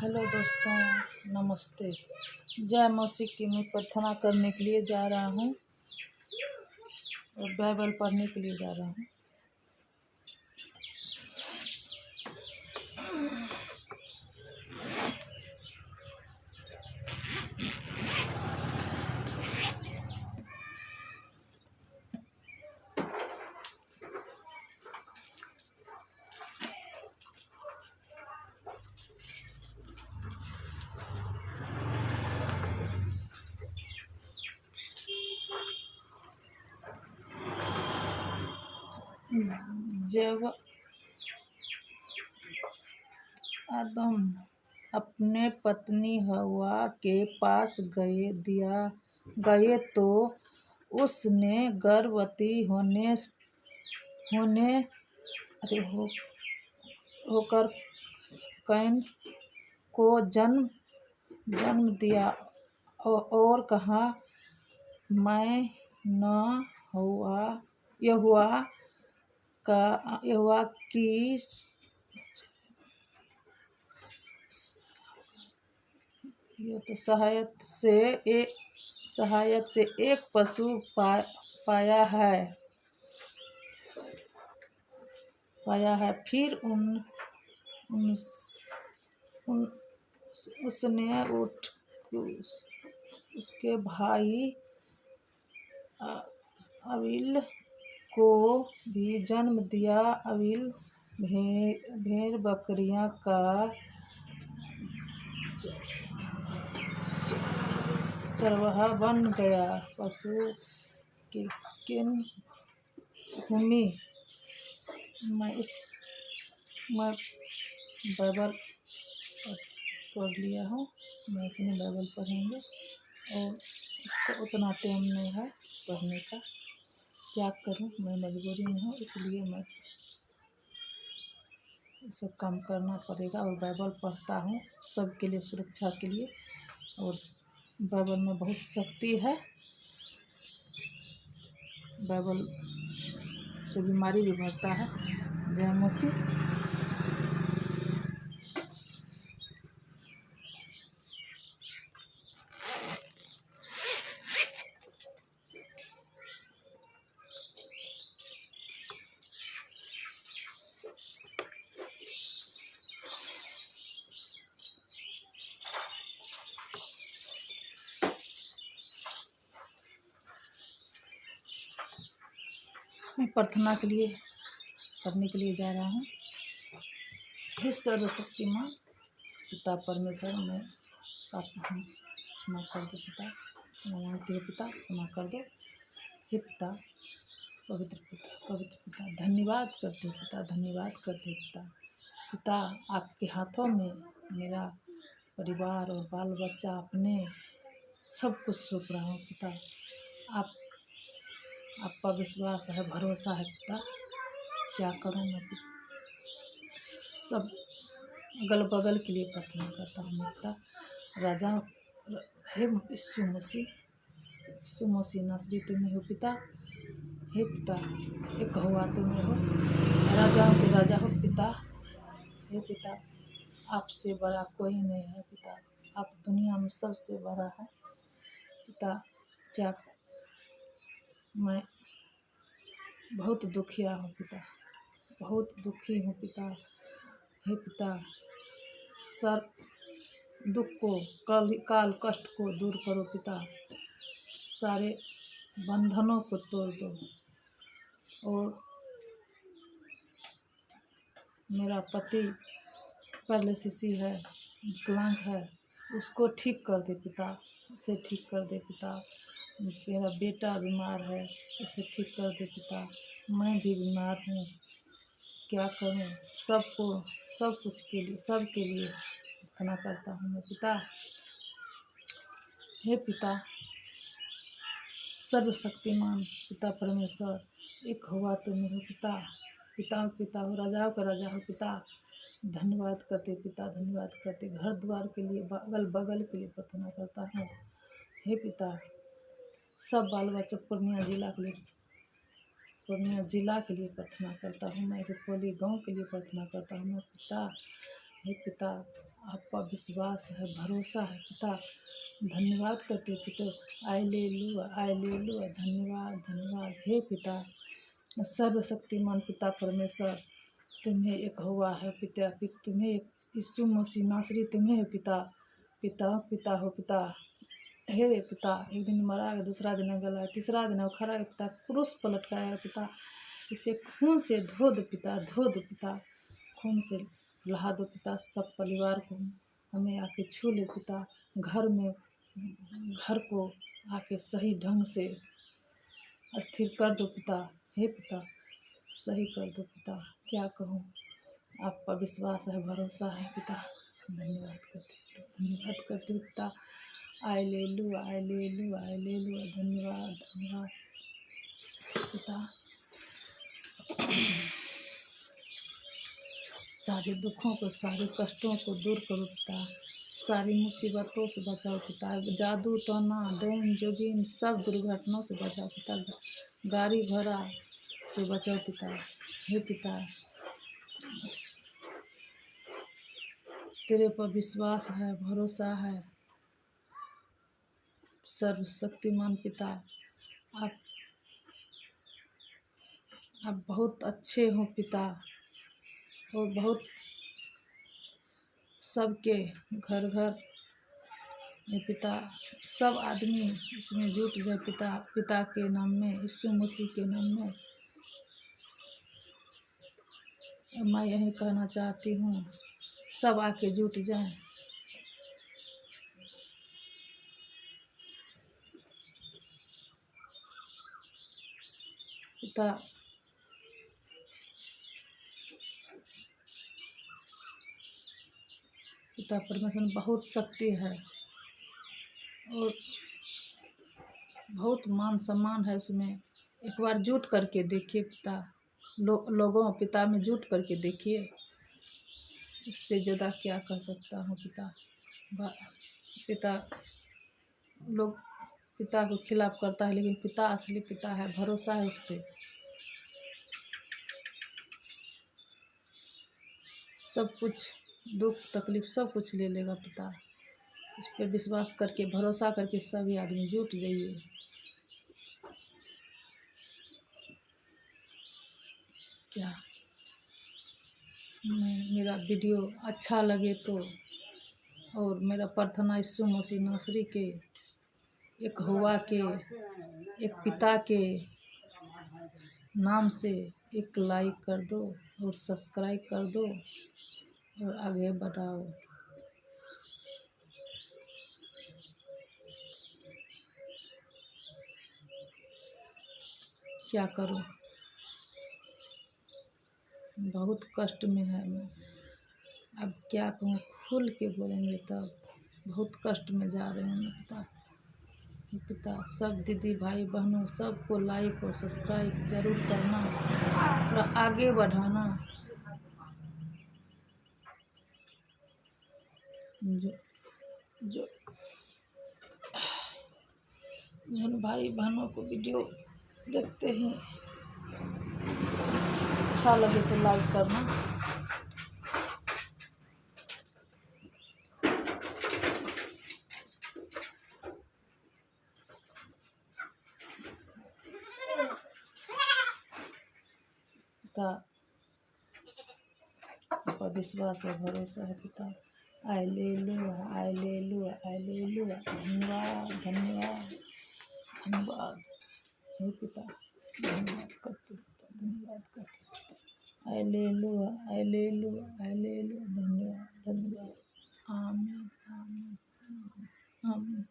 Hello दोस्तों, नमस्ते। जय मसीह की मैं प्रार्थना करने के लिए जा रहा हूँ और बाइबल पढ़ने के लिए जा रहा हूँ। जब आदम अपने पत्नी हवा के पास गए तो उसने गर्भवती होकर कैन को जन्म दिया और कहा, मैं यहोवा की सहायता से एक पशु पाया है। फिर उसने उसके भाई अबील को भी जन्म दिया। अबील भेड़ बकरियां का चरवाहा बन गया। पशु की भूमि मैं बाइबल पढ़ लिया हूँ। मैं इतने बाइबल पढ़ेंगे और इसको उतना टाइम नहीं है पढ़ने का। क्या करूँ, मैं मजबूरी में हूँ, इसलिए मैं सब काम करना पड़ेगा और बाइबल पढ़ता हूँ सबके लिए, सुरक्षा के लिए। और बाइबल में बहुत शक्ति है। बाइबल से बीमारी भी भरता है। जय मसीह। मैं प्रार्थना के लिए करने के लिए जा रहा हूँ। हे सर्वशक्तिमान पिता परमेश्वर, मैं पापी हूँ, क्षमा कर दो पिता। क्षमा मांगते हो पिता, क्षमा कर दो। हे पिता, पवित्र पिता, धन्यवाद करते हो पिता, धन्यवाद करते हो पिता। पिता, आपके हाथों में मेरा परिवार और बाल बच्चा अपने सब कुछ सौंप रहा हूँ पिता। आप पर विश्वास है, भरोसा है पिता। क्या करूँ मैं सब अगल बगल के लिए प्रार्थना करता हूँ मैं पिता। राजा हे यीशु मसीह नासरी तुम्हें हो पिता। हे पिता, एक हुआ तुम्हें हो, राजाओं के राजा हो पिता। हे पिता, आपसे बड़ा कोई नहीं है पिता। आप दुनिया में सबसे बड़ा है पिता। क्या मैं बहुत दुखिया हूँ पिता, बहुत दुखी हूँ पिता। हे पिता, सर दुख को, काल कष्ट को दूर करो पिता। सारे बंधनों को तोड़ दो। और मेरा पति पैरालिसिस है, विकलांग है, उसको ठीक कर दे पिता, उसे ठीक कर दे पिता। मेरा बेटा बीमार है, उसे ठीक कर दे पिता। मैं भी बीमार हूँ, क्या करूँ। सब कुछ के लिए, सबके लिए प्रार्थना करता हूँ मैं पिता। हे पिता, सर्वशक्तिमान पिता परमेश्वर, एक हुआ तुम्हें हो पिता। पिताओं पिता हो, राजाओं का राजा हो पिता। धन्यवाद करते पिता, धन्यवाद करते। घर द्वार के लिए, अगल बगल के लिए प्रार्थना करता हूँ। हे पिता, सब बाल बच्चे पूर्णिया जिला के लिए प्रार्थना करता हूँ मैं। रुपौली गांव के लिए प्रार्थना करता हूँ मैं पिता। हे पिता, आप पर विश्वास है, भरोसा है पिता। धन्यवाद करते पिता। हालेलुया, हालेलुया, धन्यवाद, धन्यवाद हे पिता। सर्वशक्तिमान पिता परमेश्वर, तुम्हें एक हुआ है पिता, तुम्हें यीशु मसीह नासरी, तुम्हें है पिता। पिता पिता हो पिता, हे पिता। एक दिन मरा गया, दूसरा दिन गला, तीसरा दिन खड़ा है पिता, क्रूस पर लटकाया है पिता। इसे खून से धो दो पिता, धो दो पिता, खून से नहा दो पिता। सब परिवार को हमें आके छू ले पिता। घर में, घर को आके सही ढंग से स्थिर कर दो पिता। हे पिता, सही कर दो पिता। क्या कहूँ, आप पर विश्वास है, भरोसा है पिता। धन्यवाद करते पिता, धन्यवाद करते पिता। हालेलुया, हालेलुया, हालेलुया, धन्यवाद, धन्यवाद पिता। सारे दुखों को, सारे कष्टों को दूर करो पिता। सारी मुसीबतों से बचाओ पिता। जादू टोना, डैन जोगिन, सब दुर्घटनाओं से बचाओ पिता। गाड़ी घोड़ा से बचाओ पिता। हे पिता, तेरे पर विश्वास है, भरोसा है। सर्वशक्तिमान पिता, आप बहुत अच्छे हो पिता। और बहुत सबके घर घर में पिता, सब आदमी इसमें जुट जाए पिता। पिता के नाम में, यीशु मसीह के नाम में मैं यही कहना चाहती हूँ, सब आके जुट जाएं। पिता, पिता परमेश्वर में बहुत शक्ति है और बहुत मान सम्मान है उसमें। एक बार जुट करके देखिए पिता। लोगों पिता में जुट करके देखिए। इससे ज़्यादा क्या कर सकता हूँ पिता। पिता, लोग पिता को खिलाफ करता है, लेकिन पिता असली पिता है, भरोसा है उस पर। सब कुछ, दुख तकलीफ सब कुछ ले लेगा पिता। इस पर विश्वास करके, भरोसा करके सभी आदमी जुट जाइए। क्या मेरा वीडियो अच्छा लगे तो, और मेरा प्रार्थना यीशु मसीह नासरी के एक हुआ के, एक पिता के नाम से एक लाइक कर दो और सब्सक्राइब कर दो और आगे बढ़ाओ। क्या करूं, बहुत कष्ट में है मैं। अब क्या कहूँ, खुल के बोलेंगे तब। बहुत कष्ट में जा रहे हैं पिता। पिता, सब दीदी भाई बहनों सबको लाइक और सब्सक्राइब जरूर करना और आगे बढ़ाना। जो जिन भाई बहनों को वीडियो देखते हैं अच्छा लगे तो लाइक करना। पिता, पर विश्वास है, भरोसा है पिता। हालेलुया, हालेलुया, हालेलुया, धन्यवाद, धन्यवाद, धन्यवाद हे पिता। धन्यवाद करते पिता, धन्यवाद करते पिता। हालेलुया, हालेलुया, हालेलुया, धन्यवाद, धन्यवाद। आमीन, आमीन, आमीन।